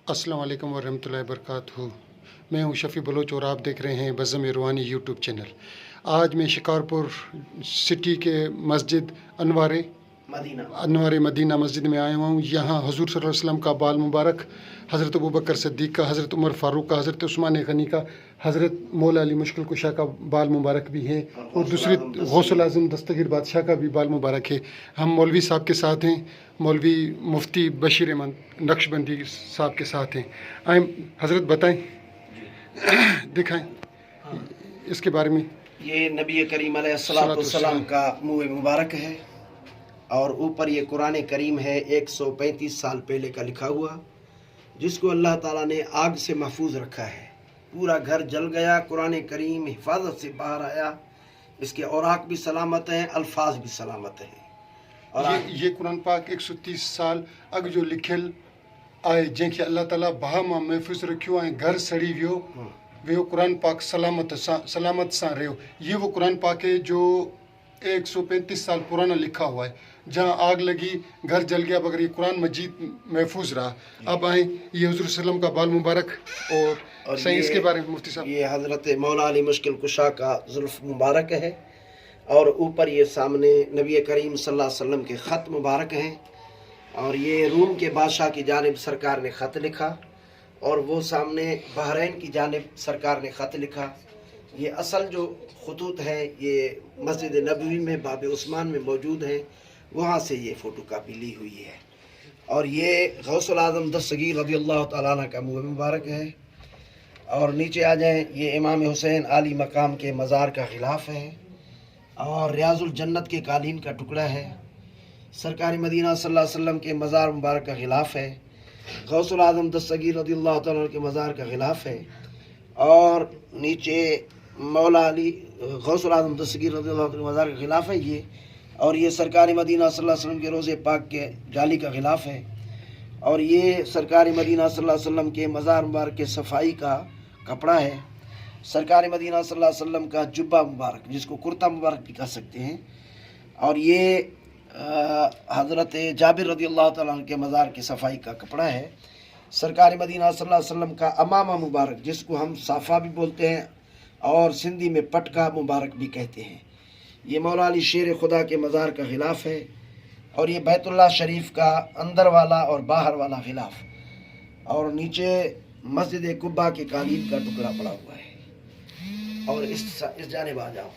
अस्सलाम वालेकुम वरहमतुल्लाहि वबरकातुहू। मैं हूं शफ़ी बलोच और आप देख रहे हैं बज़्म रूहानी यूट्यूब चैनल। आज मैं शिकारपुर सिटी के मस्जिद अनवार मदीना मस्जिद में आया हूँ। यहाँ हुज़ूर सल्लल्लाहु अलैहि वसल्लम का बाल मुबारक, हज़रत अबू बकर सिद्दीक़ का, हज़रत उमर फ़ारूक का, हज़रत उस्मान गनी का, हज़रत मौला अली मुश्किल कुशा का बाल मुबारक भी है और दूसरे गौसुल आज़म दस्तगीर बादशाह का भी बाल मुबारक है। हम मौलवी साहब के साथ हैं, मौलवी मुफ्ती बशीर अहमद नक्शबंदी साहब के साथ हैं। आए हज़रत बताएं, दिखाएं इसके बारे में। ये नबी करीम अलैहिस्सलाम का मुँह मुबारक है और ऊपर ये कुरान करीम है 135 साल पहले का लिखा हुआ, जिसको अल्लाह ताला ने आग से महफूज रखा है। पूरा घर जल गया, कुरान करीम हिफाजत से बाहर आया, इसके औराक भी सलामत हैं, अल्फाज भी सलामत हैं। और ये कुरान पाक 130 साल अग जो लिखियल आए, जैसे अल्लाह ताला बहा मां महफूज रखियो ऐं घर सड़ी वियो कुरान पाक सलामत सां रहियो। ये वो कुरान पाक है जो 135 साल पुराना लिखा हुआ है। जहाँ आग लगी, घर जल गया, मगर ये कुरान मजीद महफूज रहा। अब आए ये हुज़ूर सल्लम का बाल मुबारक और सही इसके बारे में मुफ्ती साहब। ये हज़रत मौला अली मुश्किल कुशा का जुल्फ़ मुबारक है और ऊपर ये सामने नबी करीम सल्लल्लाहु अलैहि वसल्लम के ख़त मुबारक हैं। और ये रूम के बादशाह की जानिब सरकार ने ख़त लिखा और वो सामने बहरैन की जानिब सरकार ने ख़त लिखा। ये असल जो खतूत है ये मस्जिद नबवी में बाब उस्मान में मौजूद है, वहाँ से ये फ़ोटो कापी ली हुई है। और ये गौसुल आज़म दस्तगीर रज़ियल्लाहु तआला अन्हु का मुँह मुबारक है। और नीचे आ जाएं, ये इमाम हुसैन आली मकाम के मज़ार का ग़िलाफ़ है और रियाज़ुल जन्नत के कालीन का टुकड़ा है। सरकारी मदीना सल्लल्लाहु अलैहि वसल्लम के मज़ार मुबारक का ग़िलाफ़ है। गौसुल आज़म दस्तगीर रज़ियल्लाहु तआला अन्हु के मज़ार का ग़िलाफ़ है। और नीचे मौला अली गौसुल आज़म दस्तगीर रज़ियल्लाहु अन्हु के मज़ार का ग़िलाफ़ है ये। और ये सरकारी मदीना सल्लल्लाहु अलैहि वसल्लम के रोज़े पाक के जाली का ग़िलाफ़ है। और ये सरकारी मदीना सल्लल्लाहु अलैहि वसल्लम के मज़ार मुबारक के सफाई का कपड़ा है। सरकारी मदीना सल्लल्लाहु अलैहि वसल्लम का जुब्बा मुबारक, जिसको कुर्ता मुबारक भी कह सकते हैं। और ये हज़रत जाबिर रज़ियल्लाहु तआला अन्हु के मज़ार की सफाई का कपड़ा है। सरकारी मदीना सल्लल्लाहु अलैहि वसल्लम का अमामा मुबारक, जिसको हम साफ़ा भी बोलते हैं और सिंधी में पटका मुबारक भी कहते हैं। ये मौला अली शेर खुदा के मज़ार का ग़िलाफ़ है। और ये बैतुल्लाह शरीफ का अंदर वाला और बाहर वाला ग़िलाफ़। और नीचे मस्जिद कुब्बा के कालीन का टुकड़ा पड़ा हुआ है। और इस जानिब आ जाओ,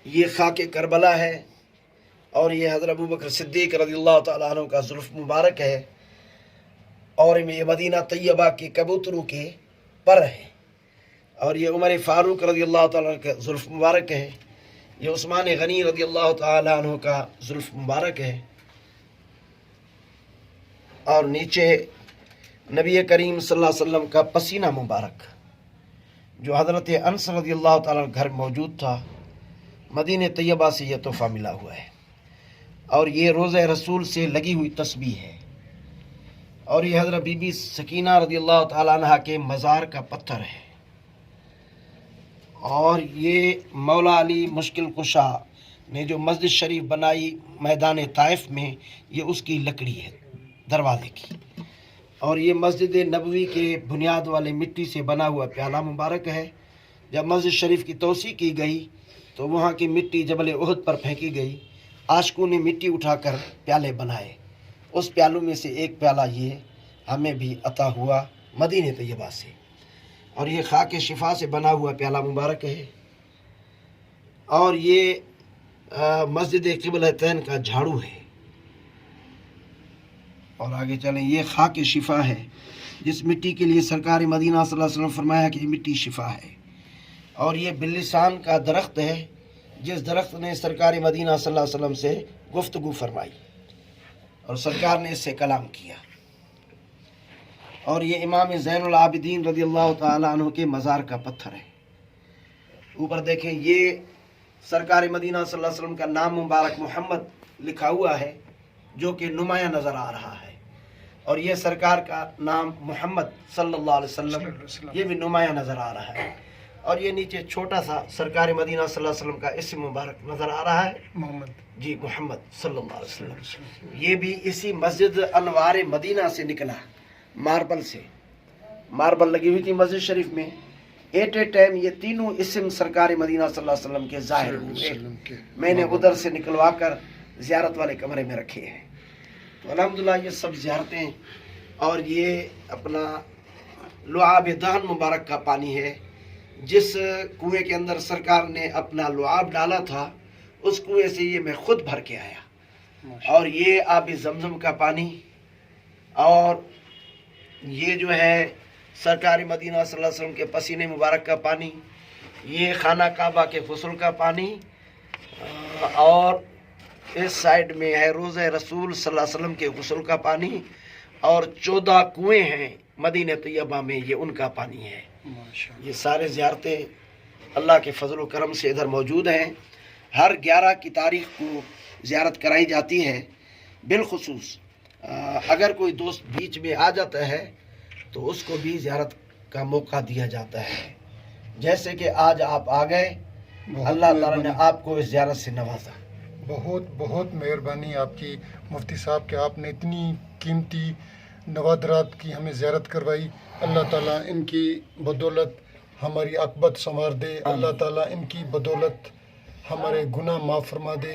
ये खाके करबला है और ये हज़रत अबू बकर सिद्दीक़ रज़ियल्लाहु तआला अन्हु का जुल्फ़ मुबारक है। और ये मदीना तैयबा के कबूतरों के पर है। और ये उमर फ़ारूक रज़ियल्लाहु तआला अन्हु का जुल्फ़ मुबारक है। ये उस्मान गनी रज़ियल्लाहु तआला अन्हु का जुल्फ़ मुबारक है। और नीचे नबी करीम सल्लल्लाहु अलैहि वसल्लम का पसीना मुबारक, जो हज़रत अनस रज़ियल्लाहु तआला अन्हु घर मौजूद था। मदीने तैयबा से यह तोहफ़ा मिला हुआ है। और ये रोज़े रसूल से लगी हुई तस्बीह है। और ये हज़रत बीबी सकीना रज़ियल्लाहु तआला अन्हा के मज़ार का पत्थर है। और ये मौला अली मुश्किल कुशा ने जो मस्जिद शरीफ बनाई मैदान ताइफ में, ये उसकी लकड़ी है दरवाज़े की। और ये मस्जिद नबवी के बुनियाद वाले मिट्टी से बना हुआ प्याला मुबारक है। जब मस्जिद शरीफ की तोसी की गई तो वहाँ की मिट्टी जबल उहद पर फेंकी गई। आशिकों ने मिट्टी उठाकर प्याले बनाए, उस प्यालों में से एक प्याला ये हमें भी अता हुआ मदीने तैयबा से। और ये खाके शिफा से बना हुआ प्याला मुबारक है। और ये मस्जिद क़िबलतैन का झाड़ू है। और आगे चलें, ये खाके शिफा है, जिस मिट्टी के लिए सरकार मदीना सल्लल्लाहु अलैहि वसल्लम फरमाया कि ये मिट्टी शिफा है। और ये बिल्लिसान का दरख्त है, जिस दरख्त ने सरकार मदीना सल्लल्लाहु अलैहि वसल्लम से गुफ्तगू फरमाई और सरकार ने इससे कलाम किया। और ये इमाम ज़ैनुल आबिदीन रज़ियल्लाहु तआला अन्हु के मज़ार का पत्थर है। ऊपर देखें, ये सरकार मदीना सल्लल्लाहु अलैहि वसल्लम का नाम मुबारक मोहम्मद लिखा हुआ है, जो कि नुमाया नज़र आ रहा है। और ये सरकार का नाम मोहम्मद सल्लल्लाहु अलैहि वसल्लम, ये भी नुमाया नज़र आ रहा है। اور یہ نیچے چھوٹا سا سرکار مدینہ صلی اللہ علیہ وسلم کا اسم مبارک نظر آ رہا ہے، محمد جی محمد صلی اللہ علیہ وسلم. یہ بھی اسی مسجد انوار مدینہ سے نکلا، ماربل سے، ماربل لگی ہوئی تھی مسجد شریف میں. ایٹ اے ٹائم یہ تینوں اسم سرکار مدینہ صلی اللہ علیہ وسلم کے ظاہر ہوئے. میں نے ادھر سے نکلوا کر زیارت والے کمرے میں رکھے ہیں. تو الحمدللہ یہ سب زیارتیں. اور یہ اپنا لعاب دہن مبارک کا پانی ہے، جس کنویں کے اندر سرکار نے اپنا لعاب ڈالا تھا، اس کنویں سے یہ میں خود بھر کے آیا. اور یہ آب زمزم کا پانی، اور یہ جو ہے سرکار مدینہ صلی اللہ علیہ وسلم کے پسینے مبارک کا پانی، یہ خانہ کعبہ کے غسل کا پانی، اور اس سائیڈ میں ہے روضہ رسول صلی اللہ علیہ وسلم کے غسل کا پانی، اور 14 کنویں ہیں مدینہ طیبہ میں، یہ ان کا پانی ہے. یہ سارے زیارتیں اللہ کے فضل و کرم سے ادھر موجود ہیں. ہر 11 کی تاریخ کو زیارت کرائی جاتی ہے. بالخصوص اگر کوئی دوست بیچ میں آ جاتا ہے تو اس کو بھی زیارت کا موقع دیا جاتا ہے. جیسے کہ آج آپ آ گئے، اللہ تعالیٰ نے آپ کو اس زیارت سے نوازا. بہت بہت مہربانی آپ کی مفتی صاحب کہ آپ نے اتنی قیمتی نوادرات کی ہمیں زیارت کروائی. اللہ تعالیٰ ان کی بدولت ہماری عاقبت سنوار دے. اللہ تعالیٰ ان کی بدولت ہمارے گناہ معاف فرما دے.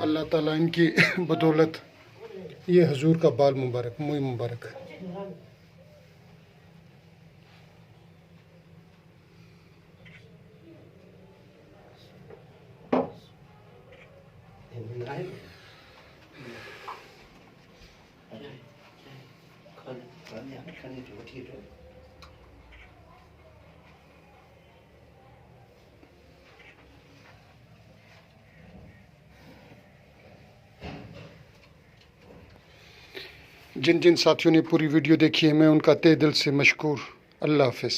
اللہ تعالیٰ ان کی بدولت یہ حضور کا بال مبارک، منہ مبارک. جن جن ساتھیوں نے پوری ویڈیو دیکھی ہے، میں ان کا تہ دل سے مشکور. اللہ حافظ.